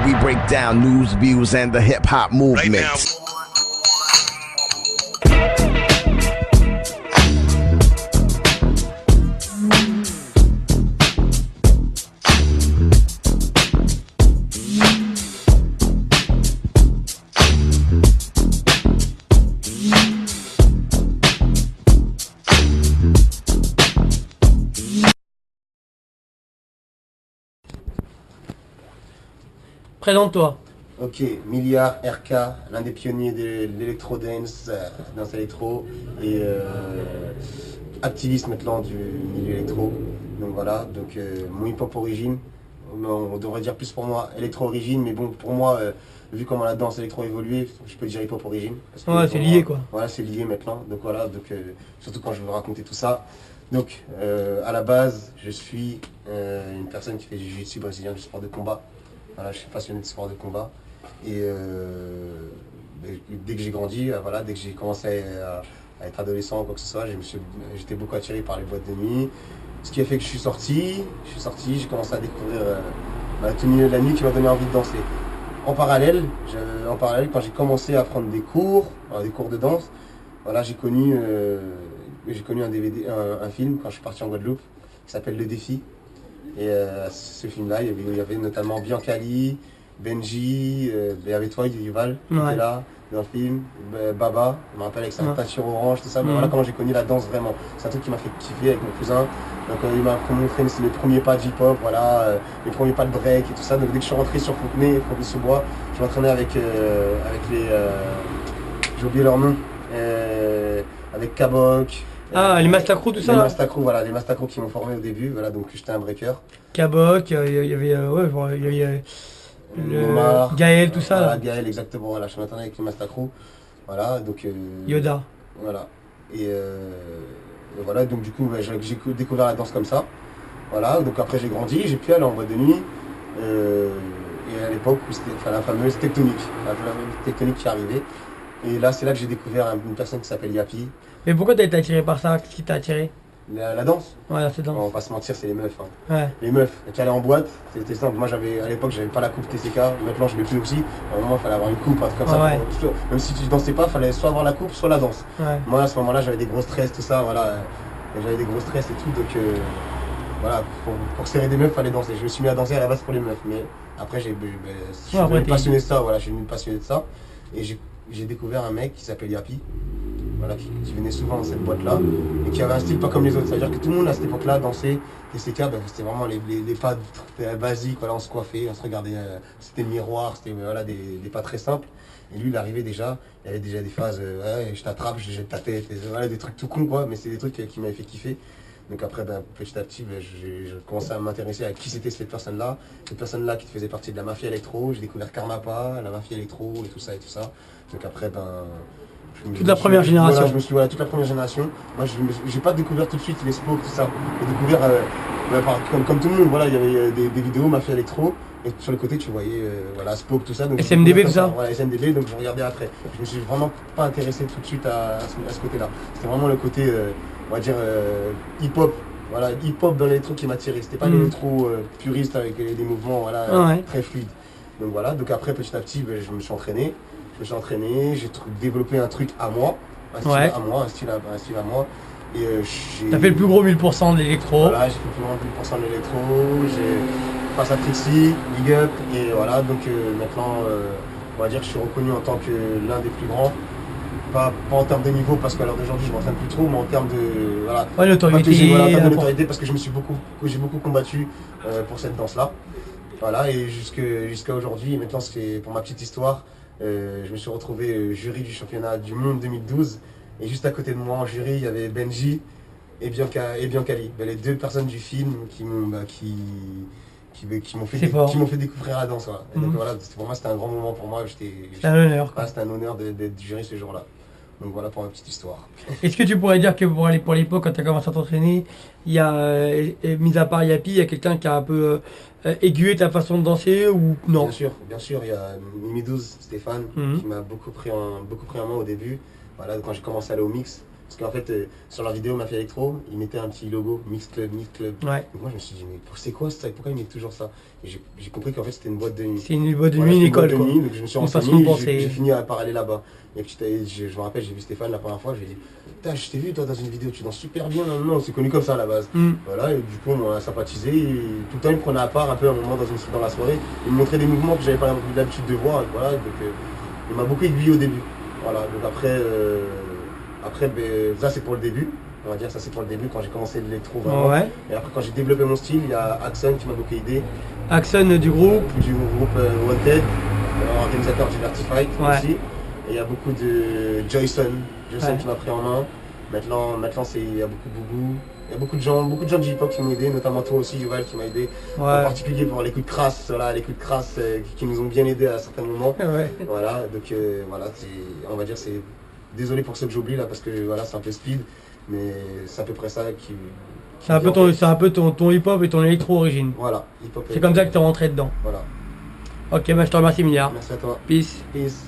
we break down news, views, and the hip hop movement. Présente-toi. Ok, Milliard, RK, l'un des pionniers de l'électro dance, danse électro, et activiste maintenant du milieu électro. Donc voilà, donc mon hip-hop origine, on devrait dire plus pour moi électro origine, mais bon, pour moi, vu comment la danse électro évolué, je peux dire hip-hop origine. Parce que Ouais, c'est lié quoi. Voilà, c'est lié maintenant, donc voilà, donc, surtout quand je veux raconter tout ça. Donc, à la base, je suis une personne qui fait du jiu-jitsu brésilien, du sport de combat. Voilà, je suis passionné de sport de combat. Et dès que j'ai grandi, voilà, dès que j'ai commencé à être adolescent ou quoi que ce soit, j'étais beaucoup attiré par les boîtes de nuit. Ce qui a fait que je suis sorti, j'ai commencé à découvrir tout le milieu de la nuit qui m'a donné envie de danser. En parallèle, quand j'ai commencé à prendre des cours de danse, voilà, j'ai connu un film quand je suis parti en Guadeloupe qui s'appelle Le Défi. Et ce film-là, il y avait notamment Biancali, Benji, il y avait toi, Yuval, qui était là dans le film, Baba, je me rappelle avec sa peinture orange, tout ça. Mais voilà comment j'ai connu la danse vraiment. C'est un truc qui m'a fait kiffer avec mon cousin. Donc il m'a montré mes premiers pas de hip-hop, voilà, mes premiers pas de break et tout ça. Donc dès que je suis rentré sur Fontenay-sous-Bois, je m'entraînais avec les... j'ai oublié leur nom. Avec Kabok. Ah, les Mastacrou, tout ça. Les Mastacrou, voilà, les Mastacrou qui m'ont formé au début, voilà, donc j'étais un breaker. Kabok, il y avait, Omar, Gaël, tout ça. Voilà, Là. Gaël, exactement, voilà, je m'entraînais avec les Mastacrou. Voilà, donc. Yoda. Voilà. Et voilà, donc du coup, j'ai découvert la danse comme ça. Voilà, donc après j'ai grandi, j'ai pu aller en boîte de nuit. Et à l'époque, c'était la fameuse tectonique. La fameuse tectonique qui arrivait. Et là, c'est là que j'ai découvert une personne qui s'appelle Yapi. Mais pourquoi t'as été attiré par ça? Qu'est-ce qui t'a attiré? La danse. Ouais, c'est danse. On va pas se mentir, c'est les meufs. Hein. Ouais. Les meufs, qui allaient en boîte, c'était simple. Moi, à l'époque, j'avais pas la coupe TCK. Maintenant, je l'ai plus aussi. À un moment, il fallait avoir une coupe, un truc comme ça. Ouais. Même si tu dansais pas, il fallait soit avoir la coupe, soit la danse. Ouais. Moi, à ce moment-là, j'avais des gros stress, tout ça. Voilà. J'avais des gros stress et tout. Donc, voilà, pour serrer des meufs, il fallait danser. Je me suis mis à danser à la base pour les meufs. Mais après, je suis devenu passionné de ça. Voilà, je suis devenu passionné de ça. Et j'ai découvert un mec qui s'appelle Yapi. Voilà, qui venait souvent dans cette boîte-là et qui avait un style pas comme les autres. C'est-à-dire que tout le monde à cette époque-là dansait. TCK, c'était vraiment les pas basiques, voilà, on se coiffait, on se regardait, c'était le miroir, c'était voilà, des pas très simples. Et lui, il arrivait déjà, il avait déjà des phases, ouais, je t'attrape, je jette ta tête, voilà, des trucs tout cons, quoi, mais c'est des trucs qui m'avaient fait kiffer. Donc après, petit à petit, je commençais à m'intéresser à qui c'était cette personne-là qui faisait partie de la mafia électro. J'ai découvert Karmapa, la mafia électro et tout ça. Donc après, toute la première génération. Voilà, toute la première génération. Moi, j'ai pas découvert tout de suite les Spoke, tout ça. J'ai découvert, comme tout le monde, voilà, il y avait des vidéos Mafia Electro, et sur le côté, tu voyais, voilà, Spoke, tout ça. Donc, SMDB, tout ça. Voilà, SMDB, donc je regardais après. Je me suis vraiment pas intéressé tout de suite à ce côté-là. C'était vraiment le côté, on va dire, hip-hop. Voilà, hip-hop dans l'électro qui m'attirait. C'était pas l'électro puriste avec des mouvements, voilà, très fluides. Donc voilà, donc après, petit à petit, je me suis entraîné. J'ai développé un truc à moi, un style à moi. Et t'as fait le plus gros 1000% de l'électro. Voilà, j'ai fait le plus gros 1000% de l'électro, j'ai passé à Trixie, Big Up, et voilà, donc maintenant, on va dire que je suis reconnu en tant que l'un des plus grands. Pas en termes de niveau, parce qu'à l'heure d'aujourd'hui, je m'entraîne plus trop, mais en termes de... Voilà, l'autorité. Voilà, en termes de l'autorité, parce que j'ai beaucoup combattu pour cette danse-là. Voilà, et jusqu'à aujourd'hui, maintenant, c'est pour ma petite histoire. Je me suis retrouvé jury du championnat du monde 2012 et juste à côté de moi en jury il y avait Benji et Biancali, les deux personnes du film qui m'ont fait découvrir la danse. Voilà. Et donc voilà, pour moi c'était un grand moment pour moi. C'était un honneur. C'était un honneur d'être jury ce jour-là. Donc voilà pour ma petite histoire. Est-ce que tu pourrais dire que pour l'époque, quand tu as commencé à t'entraîner, il y a, mis à part Yapi, il y a quelqu'un qui a un peu aiguillé ta façon de danser ou non? Bien sûr, il y a Mimi 12, Stéphane, qui m'a beaucoup pris en main au début. Voilà, quand j'ai commencé à aller au mix, Parce qu'en fait, sur leur vidéo Mafia Electro, ils mettaient un petit logo Mix Club, Mix Club. Ouais. Donc moi je me suis dit, mais c'est quoi ça? Pourquoi ils mettent toujours ça? Et j'ai compris qu'en fait c'était une boîte de nuit. C'est une boîte de Voilà, nuit, une c'était école, boîte quoi. de nuit, donc je me suis Une façon renseigné, de penser. j'ai fini par aller là-bas. Et puis je me rappelle, j'ai vu Stéphane la première fois, je lui ai dit, putain, je t'ai vu toi dans une vidéo, tu danses super bien. Non, non, on s'est connus comme ça à la base. Voilà, et du coup on a sympathisé. Et tout le temps il me prenait à part un peu un moment dans la soirée. Il me montrait des mouvements que j'avais pas l'habitude de voir. Voilà, donc il m'a beaucoup aiguillé au début. Voilà, donc après ben, ça c'est pour le début. On va dire ça c'est pour le début quand j'ai commencé l'électro vraiment. Ouais. Et après quand j'ai développé mon style, il y a Axon qui m'a beaucoup aidé. Axon du groupe. Du groupe Wanted, organisateur du Vertifight Ouais. aussi. Et il y a beaucoup de Joyson qui m'a pris en main. Maintenant il y a beaucoup de Boubou. Il y a beaucoup de gens de J-pop qui m'ont aidé, notamment toi aussi Yuval qui m'a aidé. Ouais. En particulier pour les coups de crasse, voilà, les coups de crasse qui nous ont bien aidé à certains moments. Ouais. Voilà, donc voilà, on va dire c'est. Désolé pour ceux que j'oublie là parce que voilà c'est un peu speed, mais c'est à peu près ça qui C'est un peu ton hip-hop et ton électro origine. Voilà, hip-hop. C'est comme ça que tu es rentré dedans. Voilà. Ok, bah je te remercie Milliard. Merci à toi. Peace. Peace.